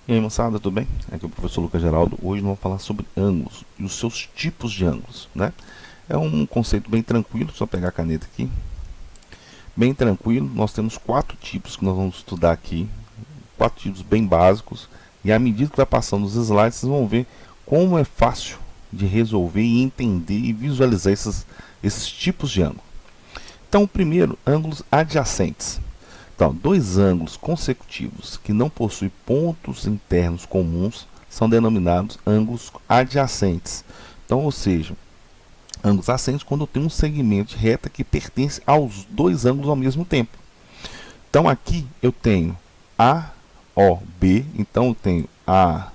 E aí, moçada, tudo bem? Aqui é o professor Lucas Geraldo. Hoje nós vamos falar sobre ângulos e os seus tipos de ângulos, né? É um conceito bem tranquilo, só pegar a caneta aqui. Bem tranquilo, nós temos 4 tipos que nós vamos estudar aqui. 4 tipos bem básicos. E à medida que vai passando os slides, vocês vão ver como é fácil de resolver e entender e visualizar esses tipos de ângulo. Então, o primeiro, ângulos adjacentes. Então, dois ângulos consecutivos que não possuem pontos internos comuns são denominados ângulos adjacentes. Então, ou seja, ângulos adjacentes quando eu tenho um segmento de reta que pertence aos dois ângulos ao mesmo tempo. Então, aqui eu tenho AOB, então eu tenho A,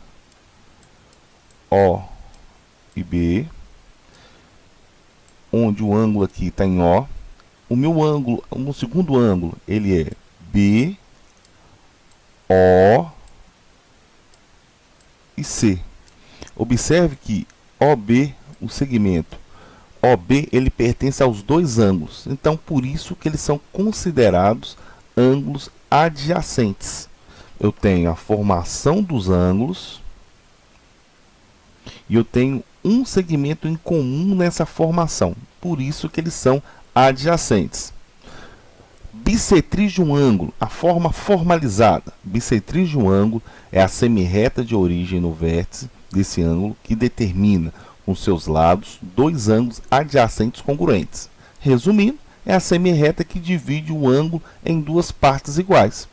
O e B, onde o ângulo aqui está em O. O meu ângulo, o segundo ângulo, ele é B, O e C. Observe que OB, o segmento OB, ele pertence aos dois ângulos. Então, por isso que eles são considerados ângulos adjacentes. Eu tenho a formação dos ângulos e eu tenho um segmento em comum nessa formação. Por isso que eles são adjacentes. Bissetriz de um ângulo, a forma formalizada. Bissetriz de um ângulo é a semirreta de origem no vértice desse ângulo que determina com seus lados dois ângulos adjacentes congruentes. Resumindo, é a semirreta que divide o ângulo em duas partes iguais.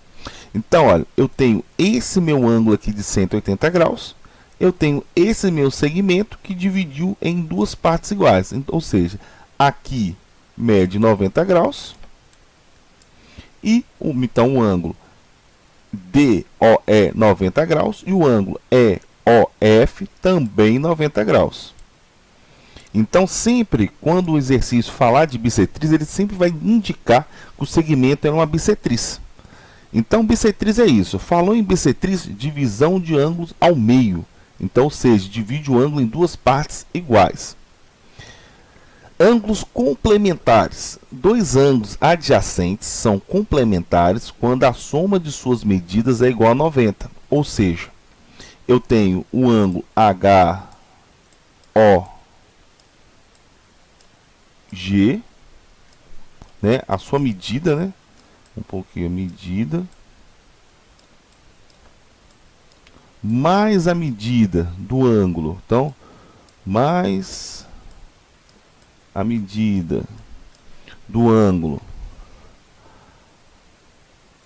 Então, olha, eu tenho esse meu ângulo aqui de 180 graus, eu tenho esse meu segmento que dividiu em duas partes iguais. Ou seja, aqui mede 90 graus, e então o ângulo DOE 90 graus e o ângulo EOF também 90 graus. Então, sempre quando o exercício falar de bissetriz, ele sempre vai indicar que o segmento é uma bissetriz. Então, bissetriz é isso. Falou em bissetriz, divisão de ângulos ao meio. Então, ou seja, divide o ângulo em duas partes iguais. Ângulos complementares. Dois ângulos adjacentes são complementares quando a soma de suas medidas é igual a 90. Ou seja, eu tenho o ângulo HOG, né, a sua medida, né, um pouquinho a medida, mais a medida do ângulo. Então, mais a medida do ângulo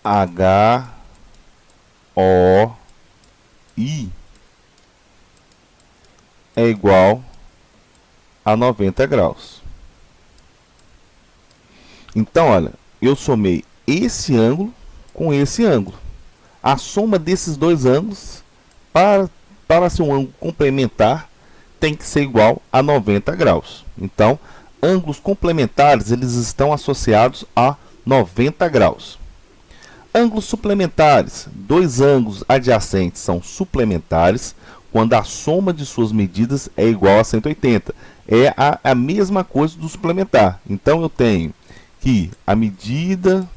HOI é igual a 90 graus. Então, olha, eu somei esse ângulo com esse ângulo. A soma desses dois ângulos, para ser um ângulo complementar, tem que ser igual a 90 graus. Então, ângulos complementares, eles estão associados a 90 graus. Ângulos suplementares. Dois ângulos adjacentes são suplementares quando a soma de suas medidas é igual a 180. É a mesma coisa do suplementar. Então, eu tenho que a medida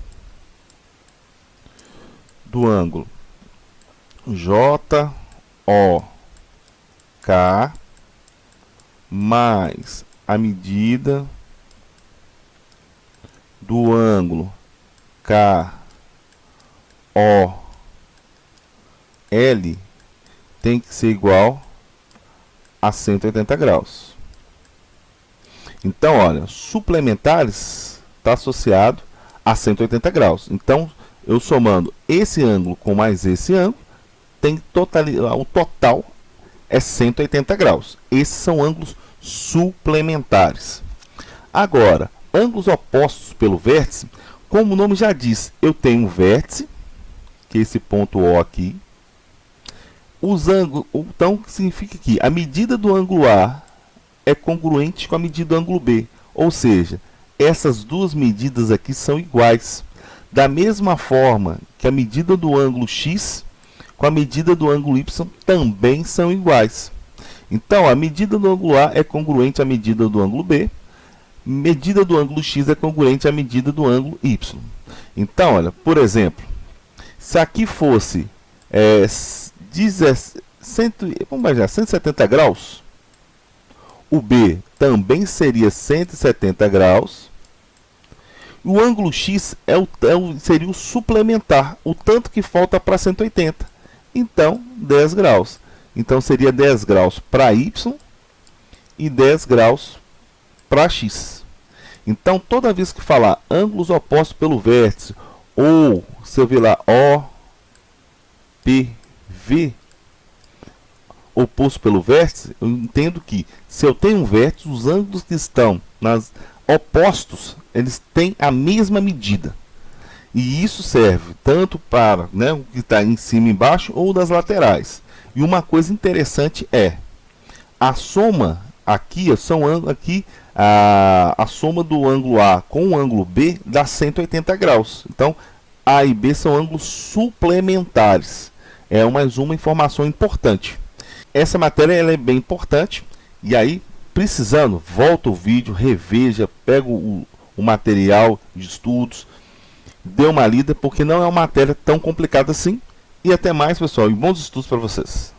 do ângulo JOK mais a medida do ângulo KOL tem que ser igual a 180 graus. Então, olha, suplementares está associado a 180 graus. Então, eu somando esse ângulo com mais esse ângulo, o total é 180 graus. Esses são ângulos suplementares. Agora, ângulos opostos pelo vértice, como o nome já diz, eu tenho um vértice, que é esse ponto O aqui. Os ângulos, então, significa que a medida do ângulo A é congruente com a medida do ângulo B. Ou seja, essas duas medidas aqui são iguais. Da mesma forma que a medida do ângulo X com a medida do ângulo Y também são iguais. Então, a medida do ângulo A é congruente à medida do ângulo B. Medida do ângulo X é congruente à medida do ângulo Y. Então, olha, por exemplo, se aqui fosse vamos imaginar, 170 graus, o B também seria 170 graus. O ângulo X seria o suplementar, o tanto que falta para 180. Então, 10 graus. Então, seria 10 graus para Y e 10 graus para X. Então, toda vez que falar ângulos opostos pelo vértice, ou se eu vir lá OPV, oposto pelo vértice, eu entendo que se eu tenho um vértice, os ângulos que estão opostos, eles têm a mesma medida. E isso serve tanto para, né, o que está em cima e embaixo, ou das laterais. E uma coisa interessante é a soma aqui, a soma do ângulo A com o ângulo B dá 180 graus. Então, A e B são ângulos suplementares. É mais uma informação importante. Essa matéria ela é bem importante. E aí, precisando, volta o vídeo, reveja, pega o material de estudos, dê uma lida, porque não é uma matéria tão complicada assim. E até mais, pessoal, e bons estudos para vocês.